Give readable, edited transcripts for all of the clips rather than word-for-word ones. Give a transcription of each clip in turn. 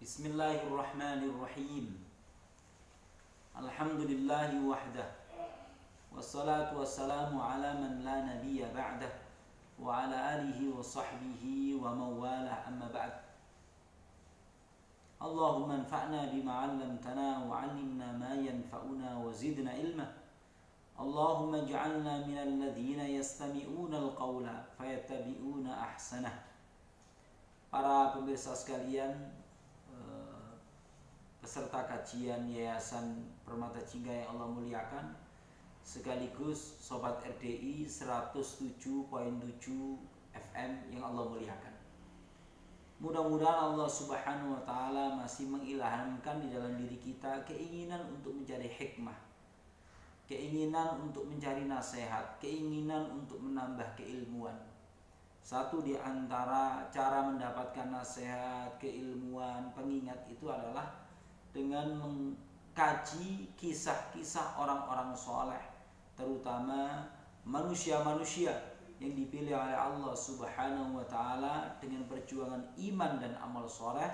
Bismillahirrahmanirrahim. Alhamdulillahi wahdah. Wassalatu wassalamu ala man la nabiyya ba'dah. Wa ala alihi wa sahbihi wa mawalah amma ba'd. Allahumma anfa'na bima 'allamtana wa 'allimna ma yanfa'una wa zidna ilma. Allahumma ij'alna minal ladzina yastami'una al-qawla fayattabi'una ahsanah. Para pemirsa sekalian, peserta kajian Yayasan Permata Jingga yang Allah muliakan, sekaligus Sobat RDI 107.7 FM yang Allah muliakan. Mudah-mudahan Allah Subhanahu wa Ta'ala masih mengilhamkan di dalam diri kita keinginan untuk mencari hikmah, keinginan untuk mencari nasihat, keinginan untuk menambah keilmuan. Satu di antara cara mendapatkan nasihat, keilmuan, pengingat itu adalah dengan mengkaji kisah-kisah orang-orang soleh, terutama manusia-manusia yang dipilih oleh Allah Subhanahu wa Ta'ala dengan perjuangan iman dan amal soleh,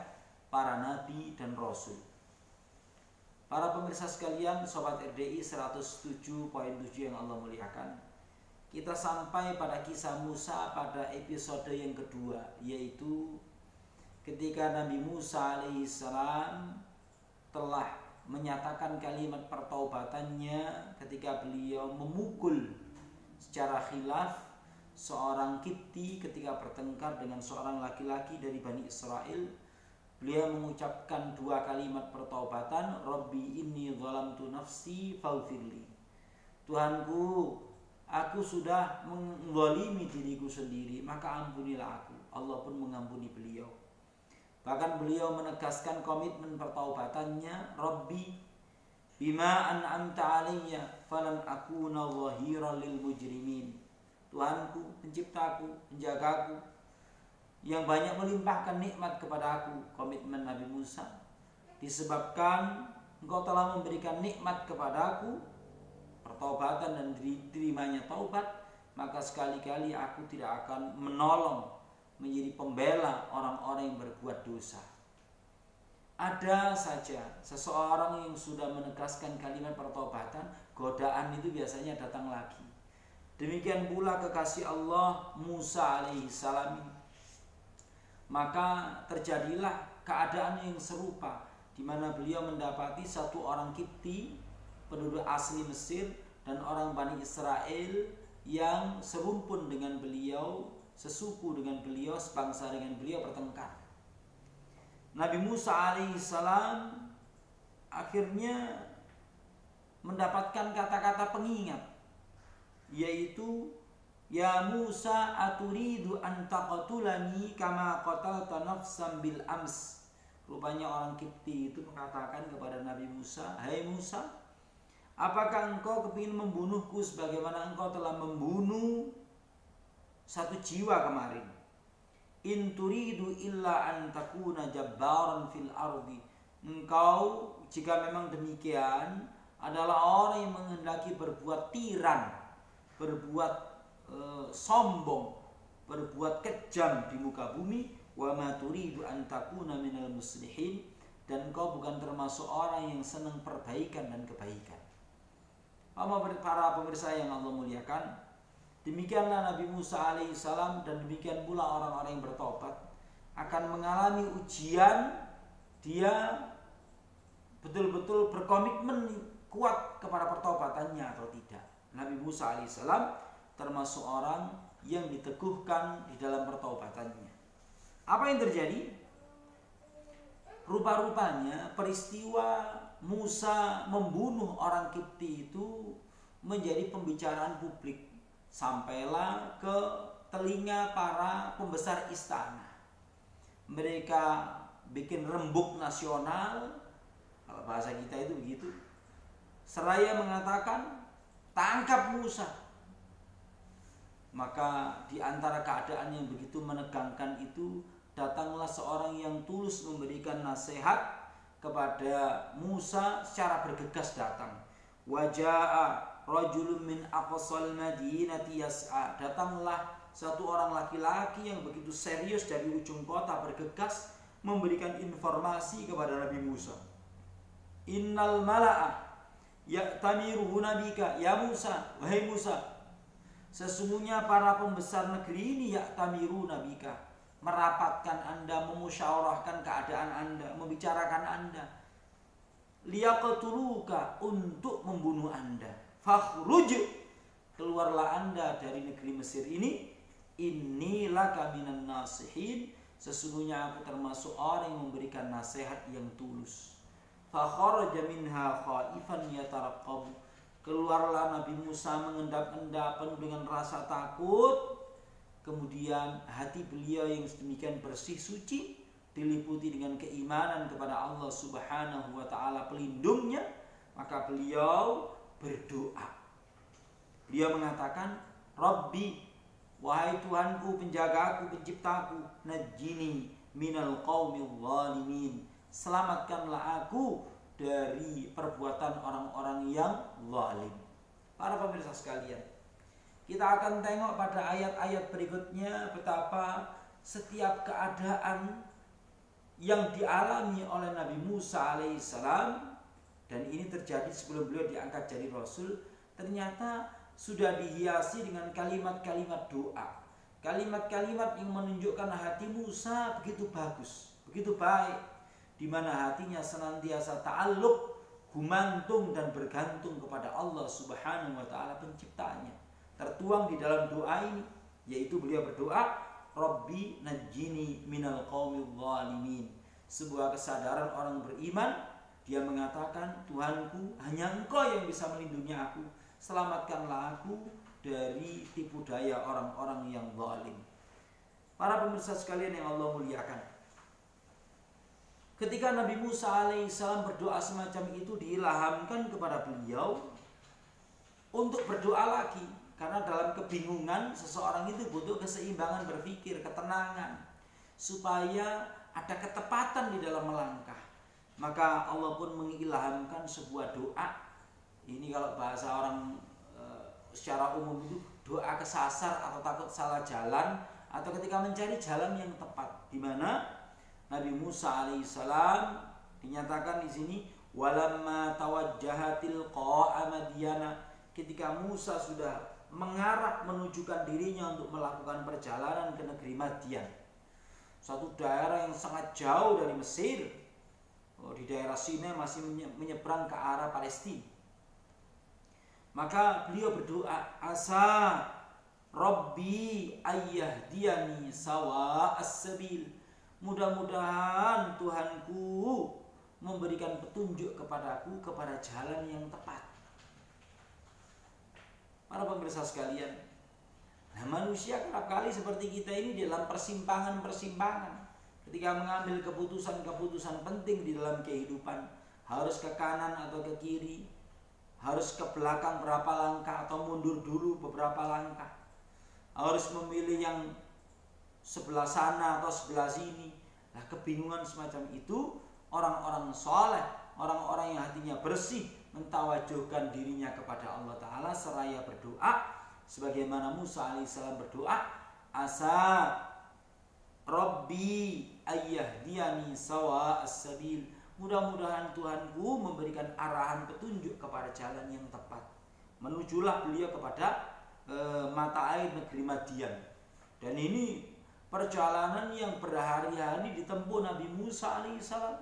para nabi dan rasul. Para pemirsa sekalian, Sobat RDI 107.7 yang Allah muliakan, kita sampai pada kisah Musa pada episode yang kedua, yaitu ketika Nabi Musa alaihissalam telah menyatakan kalimat pertaubatannya ketika beliau memukul secara khilaf seorang Kipti ketika bertengkar dengan seorang laki-laki dari Bani Israel. Beliau mengucapkan dua kalimat pertaubatan, Rabbi inni zalamtu nafsi faghfirli. Tuhanku, aku sudah menzalimi diriku sendiri, maka ampunilah aku. Allah pun mengampuni beliau. Bahkan beliau menegaskan komitmen pertaubatannya, Rabbi bima an'amta alayya falan akuna zahiran lil mujrimin. Tuhanku, penciptaku, penjagaku, yang banyak melimpahkan nikmat kepada aku. Komitmen Nabi Musa, disebabkan engkau telah memberikan nikmat kepadaku, pertaubatan dan diterimanya taubat, maka sekali-kali aku tidak akan menolong, menjadi pembela orang-orang yang berbuat dosa. Ada saja seseorang yang sudah menegaskan kalimat pertaubatan, godaan itu biasanya datang lagi. Demikian pula kekasih Allah Musa alaihissalam. Maka terjadilah keadaan yang serupa, di mana beliau mendapati satu orang Kipti, penduduk asli Mesir, dan orang Bani Israel yang serumpun dengan beliau, sesuku dengan beliau, sebangsa dengan beliau, bertengkar. Nabi Musa alaihissalam akhirnya mendapatkan kata-kata pengingat, yaitu ya Musa aturidu an taqtulani kama qatalta nafsan bil ams. Rupanya orang Kipti itu mengatakan kepada Nabi Musa, hai Musa, apakah engkau kepingin membunuhku sebagaimana engkau telah membunuh satu jiwa kemarin? In turidu illa an takuna jabbaran fil ardi. Engkau jika memang demikian adalah orang yang menghendaki berbuat tiran, berbuat sombong, berbuat kejam di muka bumi. Wa ma turidu an takuna minal muslihin, dan engkau bukan termasuk orang yang senang perbaikan dan kebaikan. Para pemirsa yang Allah muliakan, demikianlah Nabi Musa alaihissalam, dan demikian pula orang-orang yang bertobat akan mengalami ujian. Dia betul-betul berkomitmen kuat kepada pertobatannya atau tidak. Nabi Musa alaihissalam termasuk orang yang diteguhkan di dalam pertobatannya. Apa yang terjadi? Rupa-rupanya peristiwa Musa membunuh orang Kipti itu menjadi pembicaraan publik, sampailah ke telinga para pembesar istana. Mereka bikin rembuk nasional, kalau bahasa kita itu begitu, seraya mengatakan tangkap Musa. Maka di antara keadaan yang begitu menegangkan itu, datanglah seorang yang tulus memberikan nasihat kepada Musa secara bergegas datang. Waja'a rajulun min aqsal madinati yas'a. Datanglah satu orang laki-laki yang begitu serius dari ujung kota bergegas memberikan informasi kepada Nabi Musa. Innal mala'a ya'tamiruna bika ya Musa, wahai Musa, sesungguhnya para pembesar negeri ini ya'tamiruna bika, merapatkan Anda, memusyawarahkan keadaan Anda, membicarakan Anda, liyaqtuluka, untuk membunuh Anda. Fakhruj, keluarlah Anda dari negeri Mesir ini. Innilaka minan nasihin, sesungguhnya aku termasuk orang yang memberikan nasihat yang tulus. Fakharaja minha khaifan yataraqqab, keluarlah Nabi Musa mengendap-endap penuh dengan rasa takut. Kemudian hati beliau yang sedemikian bersih suci diliputi dengan keimanan kepada Allah Subhanahu wa taala pelindungnya, maka beliau berdoa. Beliau mengatakan, Rabbi, wahai Tuhanku, penjagaku, penciptaku, najjini minal qaumil zalimin, selamatkanlah aku dari perbuatan orang-orang yang zalim. Para pemirsa sekalian, kita akan tengok pada ayat-ayat berikutnya betapa setiap keadaan yang dialami oleh Nabi Musa alaihissalam, dan ini terjadi sebelum beliau diangkat jadi Rasul, ternyata sudah dihiasi dengan kalimat-kalimat doa, kalimat-kalimat yang menunjukkan hati Musa begitu bagus, begitu baik, di mana hatinya senantiasa ta'alluq, gumantung dan bergantung kepada Allah Subhanahu wa taala penciptanya. Tertuang di dalam doa ini, yaitu beliau berdoa, Rabbi najjini minal qaumil zalimin. Sebuah kesadaran orang beriman, dia mengatakan, Tuhanku, hanya Engkau yang bisa melindungi aku, selamatkanlah aku dari tipu daya orang-orang yang zalim. Para pemirsa sekalian yang Allah muliakan, ketika Nabi Musa alaihissalam berdoa semacam itu, diilhamkan kepada beliau untuk berdoa lagi. Karena dalam kebingungan, seseorang itu butuh keseimbangan berpikir, ketenangan, supaya ada ketepatan di dalam melangkah. Maka Allah pun mengilhamkan sebuah doa. Ini kalau bahasa orang secara umum itu doa kesasar atau takut salah jalan, atau ketika mencari jalan yang tepat. Di mana Nabi Musa alaihissalam dinyatakan di sini, walamma tawajjahatil qa'a Madyana, ketika Musa sudah mengarah menunjukkan dirinya untuk melakukan perjalanan ke negeri Madian, suatu daerah yang sangat jauh dari Mesir. Di daerah Sinai masih menyeberang ke arah Palestina. Maka beliau berdoa, asa Rabbi ayyahdiyani sawa as-sabil, mudah-mudahan Tuhanku memberikan petunjuk kepadaku kepada jalan yang tepat. Para pemirsa sekalian, nah manusia kerap kali seperti kita ini dalam persimpangan-persimpangan. Ketika mengambil keputusan-keputusan penting di dalam kehidupan, harus ke kanan atau ke kiri, harus ke belakang berapa langkah atau mundur dulu beberapa langkah, harus memilih yang sebelah sana atau sebelah sini. Nah, kebingungan semacam itu, orang-orang soleh, orang-orang yang hatinya bersih, mentawajuhkan dirinya kepada Allah Ta'ala seraya berdoa sebagaimana Musa alaihissalam berdoa, asa Rabbi ayyahdiyani sawa as-sabil, mudah-mudahan Tuhanku memberikan arahan petunjuk kepada jalan yang tepat. Menujulah beliau kepada mata air negeri Madian. Dan ini perjalanan yang berhari-hari ditempuh Nabi Musa alaihissalam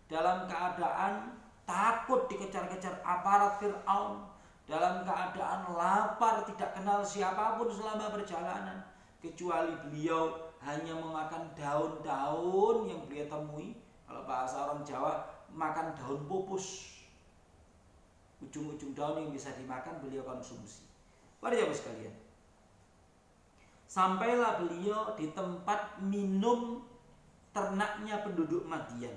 dalam keadaan takut dikejar-kejar aparat Fir'aun, dalam keadaan lapar, tidak kenal siapapun selama perjalanan, kecuali beliau hanya memakan daun-daun yang beliau temui. Kalau bahasa orang Jawa, makan daun pupus, ujung-ujung daun yang bisa dimakan beliau konsumsi. Para jamaah sekalian, sampailah beliau di tempat minum ternaknya penduduk Madian.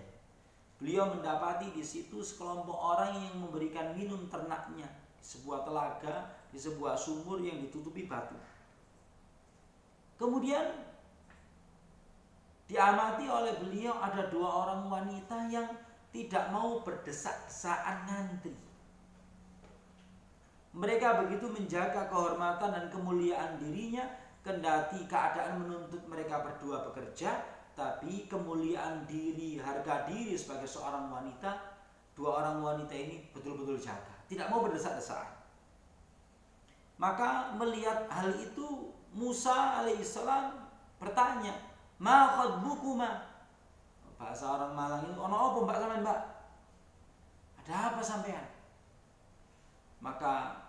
Beliau mendapati di situ sekelompok orang yang memberikan minum ternaknya di sebuah telaga, di sebuah sumur yang ditutupi batu. Kemudian diamati oleh beliau ada dua orang wanita yang tidak mau berdesak-desakan ngantri. Mereka begitu menjaga kehormatan dan kemuliaan dirinya, kendati keadaan menuntut mereka berdua bekerja, tapi kemuliaan diri, harga diri sebagai seorang wanita, dua orang wanita ini betul-betul jaga, tidak mau berdesak-desakan. Maka melihat hal itu, Musa alaihissalam bertanya, ma khatbukuma? Bahasa orang Malang itu, ono apa mbak sampean mbak? Ada apa sampean? Maka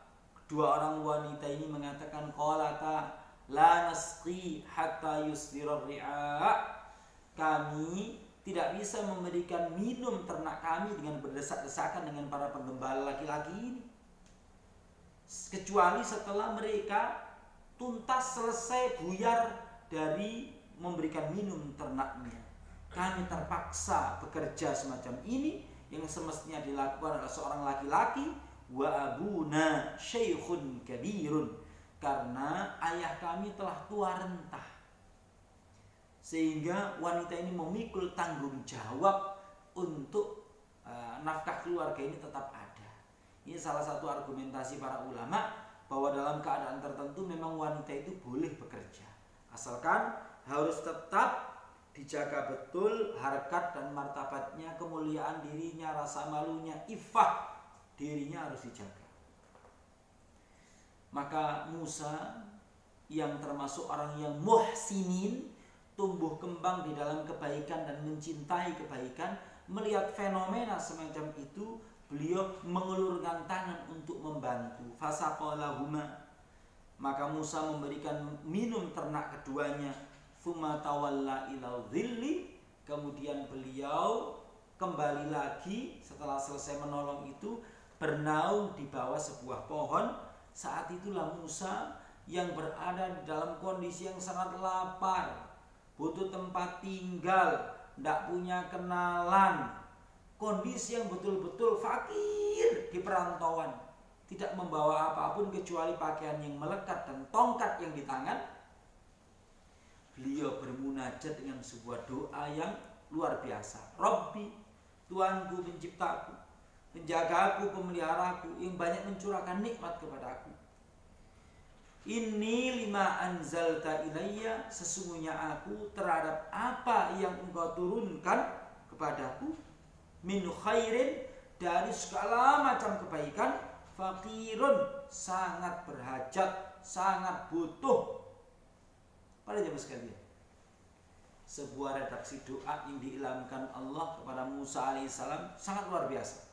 dua orang wanita ini mengatakan, qalata la nasqi hatta yusdirar ri'a. Kami tidak bisa memberikan minum ternak kami dengan berdesak-desakan dengan para penggembala laki-laki ini, kecuali setelah mereka tuntas selesai buyar dari memberikan minum ternaknya. Kami terpaksa bekerja semacam ini yang semestinya dilakukan oleh seorang laki-laki. Wa abuna syaikhun kabirun, karena ayah kami telah tua renta, sehingga wanita ini memikul tanggung jawab untuk nafkah keluarga ini tetap ada. Ini salah satu argumentasi para ulama bahwa dalam keadaan tertentu memang wanita itu boleh bekerja, asalkan harus tetap dijaga betul harkat dan martabatnya, kemuliaan dirinya, rasa malunya, iffah dirinya harus dijaga. Maka Musa yang termasuk orang yang muhsinin, tumbuh kembang di dalam kebaikan dan mencintai kebaikan, melihat fenomena semacam itu, beliau mengulurkan tangan untuk membantu. Fasaqalahuma, maka Musa memberikan minum ternak keduanya. Tsumma tawalla ila dhilli, kemudian beliau kembali lagi setelah selesai menolong itu, bernaung di bawah sebuah pohon. Saat itulah Musa yang berada di dalam kondisi yang sangat lapar, butuh tempat tinggal, tidak punya kenalan, kondisi yang betul-betul fakir di perantauan, tidak membawa apapun kecuali pakaian yang melekat dan tongkat yang di tangan. Beliau bermunajat dengan sebuah doa yang luar biasa. Rabbi, Tuhanku penciptaku, penjagaku, pemeliharaku, yang banyak mencurahkan nikmat kepadaku. Inni lima anzalta ilayya, sesungguhnya aku terhadap apa yang engkau turunkan kepadaku, min khairin, dari segala macam kebaikan, fakirun, sangat berhajat, sangat butuh. Pada jemaah sekalian, sebuah redaksi doa yang diilhamkan Allah kepada Musa alaihissalam sangat luar biasa,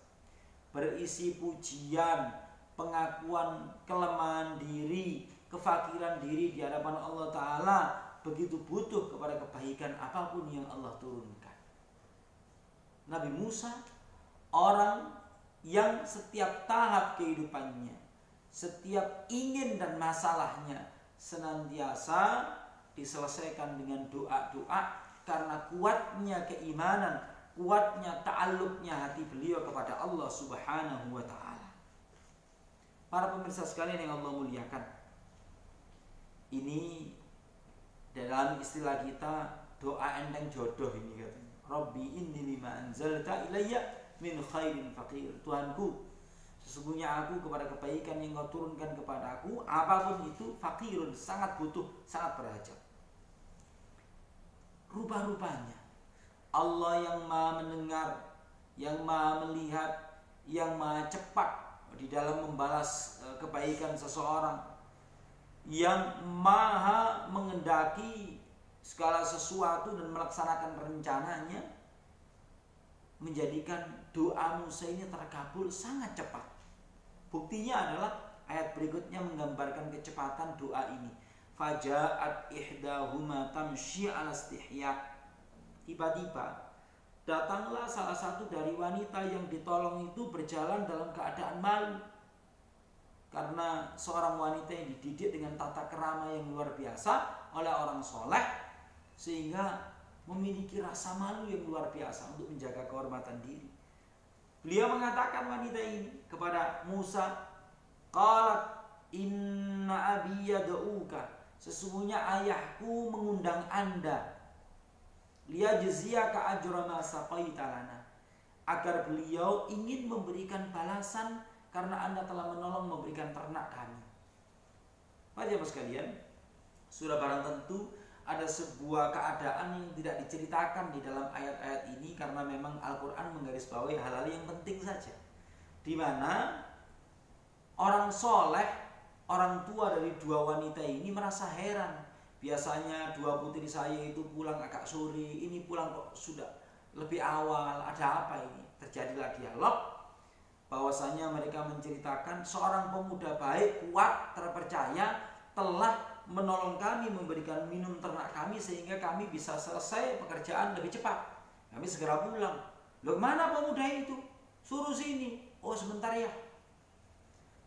berisi pujian, pengakuan kelemahan diri, kefakiran diri di hadapan Allah Ta'ala, begitu butuh kepada kebaikan apapun yang Allah turunkan. Nabi Musa, orang yang setiap tahap kehidupannya, setiap ingin dan masalahnya senantiasa diselesaikan dengan doa-doa, karena kuatnya keimanan, kuatnya ta'alluqnya hati beliau kepada Allah Subhanahu wa Ta'ala. Para pemirsa sekalian yang Allah muliakan, ini dalam istilah kita doa enteng jodoh ini katanya. Rabbi inni lima anzalta ilayya min khairin faqir. Tuhanku, sesungguhnya aku kepada kebaikan yang kau turunkan kepada aku, apapun itu, fakirun, sangat butuh, sangat berhajat. Rupa-rupanya Allah yang maha mendengar, yang maha melihat, yang maha cepat di dalam membalas kebaikan seseorang, yang maha mengendaki segala sesuatu dan melaksanakan rencananya, menjadikan doa Musa ini terkabul sangat cepat. Buktinya adalah ayat berikutnya menggambarkan kecepatan doa ini. Faja'at ihdahuma tamshi 'ala istihya. Tiba-tiba datanglah salah satu dari wanita yang ditolong itu berjalan dalam keadaan malu. Karena seorang wanita yang dididik dengan tata krama yang luar biasa oleh orang soleh, sehingga memiliki rasa malu yang luar biasa untuk menjaga kehormatan diri. Beliau mengatakan wanita ini kepada Musa, qalat inna abi yad'uka, sesungguhnya ayahku mengundang Anda, liyajziyaka ajra ma saqaita lana, agar beliau ingin memberikan balasan karena Anda telah menolong memberikan ternak kami. Para jemaah sekalian, sudah barang tentu ada sebuah keadaan yang tidak diceritakan di dalam ayat-ayat ini karena memang Al-Quran menggarisbawahi hal-hal yang penting saja, di mana orang soleh, orang tua dari dua wanita ini merasa heran. Biasanya dua putri saya itu pulang agak sore, ini pulang kok sudah lebih awal, ada apa ini? Terjadilah dialog bahwasanya mereka menceritakan seorang pemuda baik, kuat, terpercaya telah menolong kami, memberikan minum ternak kami sehingga kami bisa selesai pekerjaan lebih cepat. Kami segera pulang. Loh, mana pemuda itu? Suruh sini. Oh, sebentar ya.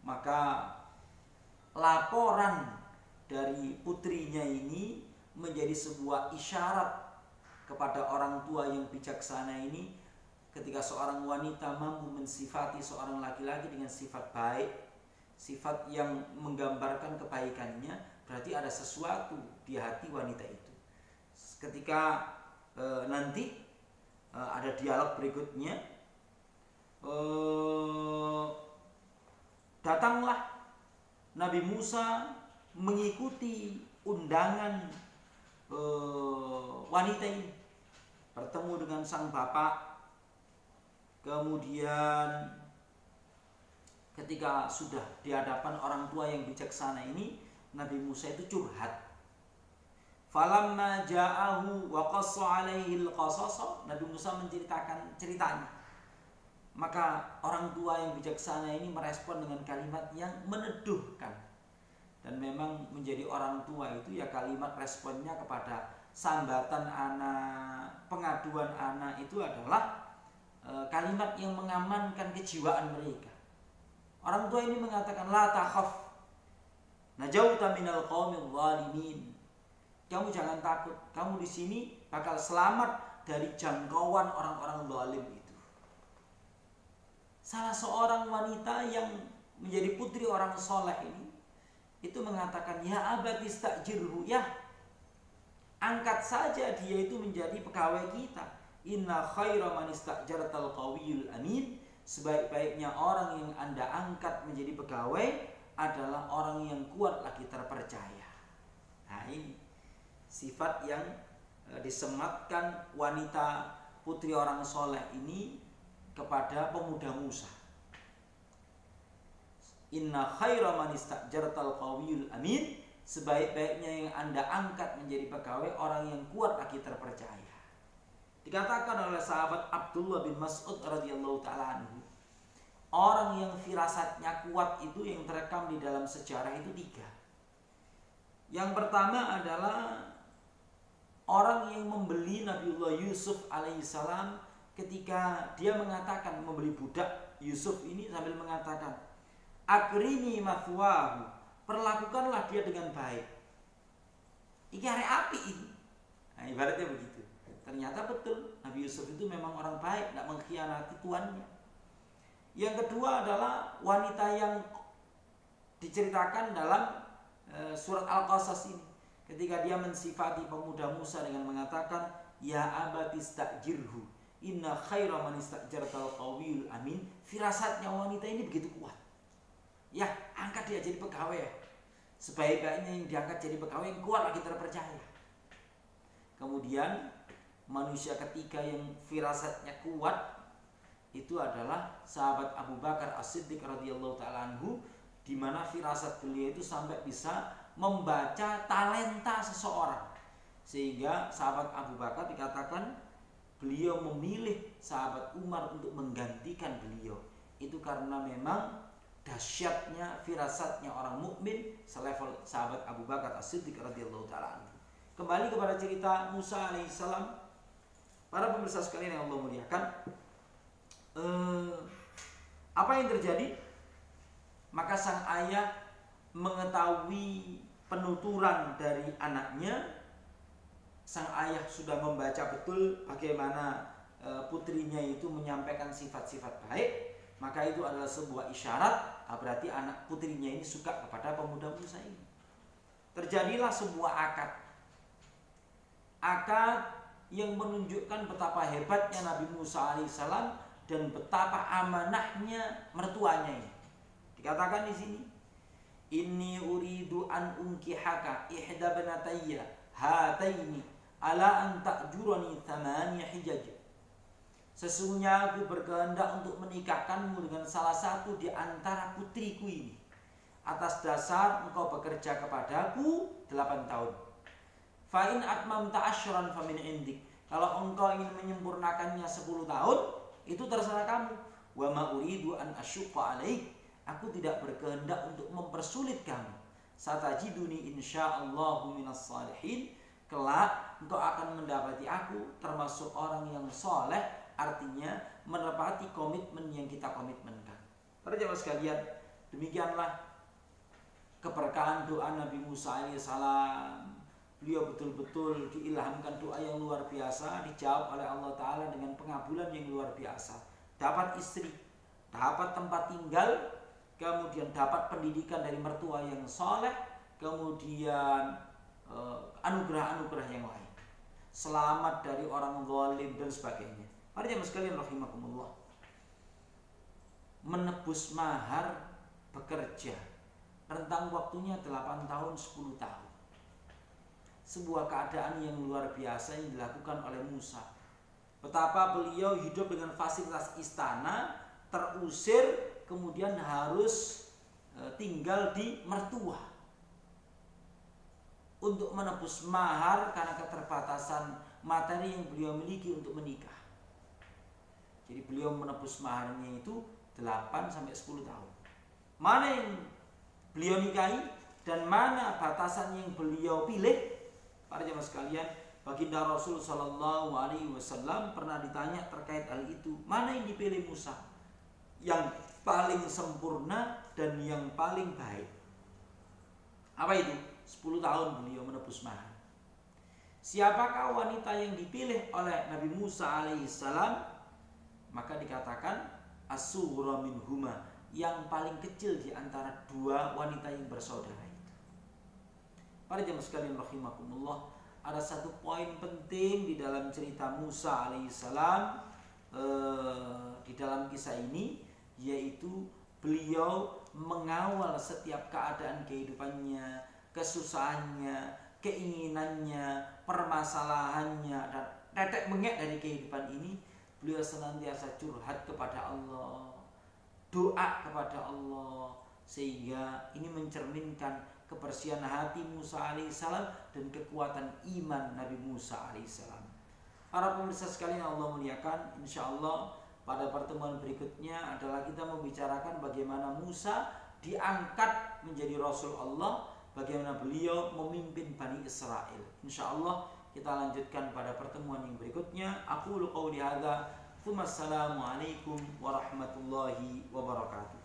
Maka laporan dari putrinya ini menjadi sebuah isyarat kepada orang tua yang bijaksana ini. Ketika seorang wanita mampu mensifati seorang laki-laki dengan sifat baik, sifat yang menggambarkan kebaikannya, berarti ada sesuatu di hati wanita itu. Ketika nanti ada dialog berikutnya, datanglah Nabi Musa mengikuti undangan wanita ini, bertemu dengan sang bapak. Kemudian ketika sudah di hadapan orang tua yang bijaksana ini, Nabi Musa itu curhat. Falamma ja'ahu wa qassa 'alaihi al-qasas, Nabi Musa menceritakan ceritanya. Maka orang tua yang bijaksana ini merespon dengan kalimat yang meneduhkan. Dan memang menjadi orang tua itu ya kalimat responnya kepada sambatan anak, pengaduan anak itu adalah kalimat yang mengamankan kejiwaan mereka. Orang tua ini mengatakan, la takhaf, najauta minal qaumil zalimin. Kamu jangan takut, kamu di sini bakal selamat dari jangkauan orang-orang zalim itu. Salah seorang wanita yang menjadi putri orang soleh ini itu mengatakan, ya abati istajirhu, ya angkat saja dia itu menjadi pegawai kita. Inna khaira man istajartal qawiyul amin. Sebaik-baiknya orang yang Anda angkat menjadi pegawai adalah orang yang kuat lagi terpercaya. Nah, ini sifat yang disematkan wanita putri orang soleh ini kepada pemuda Musa. Inna khaira man istajartal qawiyul amin. Sebaik-baiknya yang Anda angkat menjadi pegawai orang yang kuat lagi terpercaya. Dikatakan oleh sahabat Abdullah bin Mas'ud radhiyallahu ta'ala anhu, orang yang firasatnya kuat itu yang terekam di dalam sejarah itu 3. Yang pertama adalah orang yang membeli Nabiullah Yusuf alaihissalam ketika dia mengatakan, membeli budak Yusuf ini sambil mengatakan, akrini mathwahu, perlakukanlah dia dengan baik. Ini hari api ini. Nah, ibaratnya begitu. Ternyata betul, Nabi Yusuf itu memang orang baik, tidak mengkhianati tuannya. Yang kedua adalah wanita yang diceritakan dalam surat Al-Qasas ini. Ketika dia mensifati pemuda Musa dengan mengatakan, ya abati istajirhu, inna khaira man istajartal qawiyul amin. Firasatnya wanita ini begitu kuat. Ya, angkat dia jadi pegawai ya. Sebaik-baiknya yang diangkat jadi pegawai yang kuat lagi terpercaya. Kemudian manusia ketiga yang firasatnya kuat itu adalah sahabat Abu Bakar As-Siddiq radhiyallahu ta'ala anhu, di mana firasat beliau itu sampai bisa membaca talenta seseorang, sehingga sahabat Abu Bakar dikatakan beliau memilih sahabat Umar untuk menggantikan beliau. Itu karena memang dahsyatnya firasatnya orang mukmin selevel sahabat Abu Bakar As-Siddiq radhiyallahu ta'ala anhu. Kembali kepada cerita Musa alaihissalam. Para pemirsa sekalian yang Allah muliakan, apa yang terjadi? Maka sang ayah mengetahui penuturan dari anaknya. Sang ayah sudah membaca betul bagaimana putrinya itu menyampaikan sifat-sifat baik. Maka itu adalah sebuah isyarat, berarti anak putrinya ini suka kepada pemuda Musa ini. Terjadilah sebuah akad. Akad yang menunjukkan betapa hebatnya Nabi Musa alaihissalam dan betapa amanahnya mertuanya ini. Dikatakan di sini, inni uridu an unkihaka ihda banatayya hataini ala an ta'jurani thamaniya hijaj. Sesungguhnya aku berkehendak untuk menikahkanmu dengan salah satu di antara putriku ini, atas dasar engkau bekerja kepadaku 8 tahun. Fa in atmamta asyran fa min indik. Kalau engkau ingin menyempurnakannya 10 tahun, itu terserah kamu. Wa ma uridu an asyqa alaik. Aku tidak berkehendak untuk mempersulit kamu. Satajiduni insyaallahu minas salihin. Kelak engkau akan mendapati aku termasuk orang yang soleh, artinya menepati komitmen yang kita komitmenkan. Para jemaah sekalian, demikianlah keberkahan doa Nabi Musa alaihissalam. Beliau betul-betul diilhamkan doa yang luar biasa, dijawab oleh Allah Ta'ala dengan pengabulan yang luar biasa. Dapat istri, dapat tempat tinggal, kemudian dapat pendidikan dari mertua yang soleh, kemudian anugerah-anugerah yang lain, selamat dari orang zalim dan sebagainya. Para jemaah sekalian rahimakumullah, menebus mahar bekerja, rentang waktunya 8 tahun 10 tahun. Sebuah keadaan yang luar biasa yang dilakukan oleh Musa. Betapa beliau hidup dengan fasilitas istana, terusir, kemudian harus tinggal di mertua untuk menebus mahar karena keterbatasan materi yang beliau miliki untuk menikah. Jadi beliau menebus maharnya itu 8-10 tahun. Mana yang beliau nikahi dan mana batasan yang beliau pilih? Para jemaah sekalian, baginda Rasul Sallallahu Alaihi Wasallam pernah ditanya terkait hal itu. Mana yang dipilih Musa? Yang paling sempurna dan yang paling baik. Apa itu? 10 tahun beliau menebus mahar. Siapakah wanita yang dipilih oleh Nabi Musa alaihissalam? Maka dikatakan as-sughra minhuma, yang paling kecil di antara dua wanita yang bersaudara. Para jemaah sekalian rahimakumullah, ada satu poin penting di dalam cerita Musa alaihissalam di dalam kisah ini, yaitu beliau mengawal setiap keadaan kehidupannya, kesusahannya, keinginannya, permasalahannya, dan tetek bengek dari kehidupan ini. Beliau senantiasa curhat kepada Allah, doa kepada Allah, sehingga ini mencerminkan kebersihan hati Musa alaihissalam dan kekuatan iman Nabi Musa alaihissalam. Para pemirsa sekalian yang Allah muliakan, insya Allah pada pertemuan berikutnya adalah kita membicarakan bagaimana Musa diangkat menjadi Rasul Allah, bagaimana beliau memimpin Bani Israel. Insya Allah kita lanjutkan pada pertemuan yang berikutnya. Aqulu qawli hadza, tsumma assalamu alaikum warahmatullahi wabarakatuh.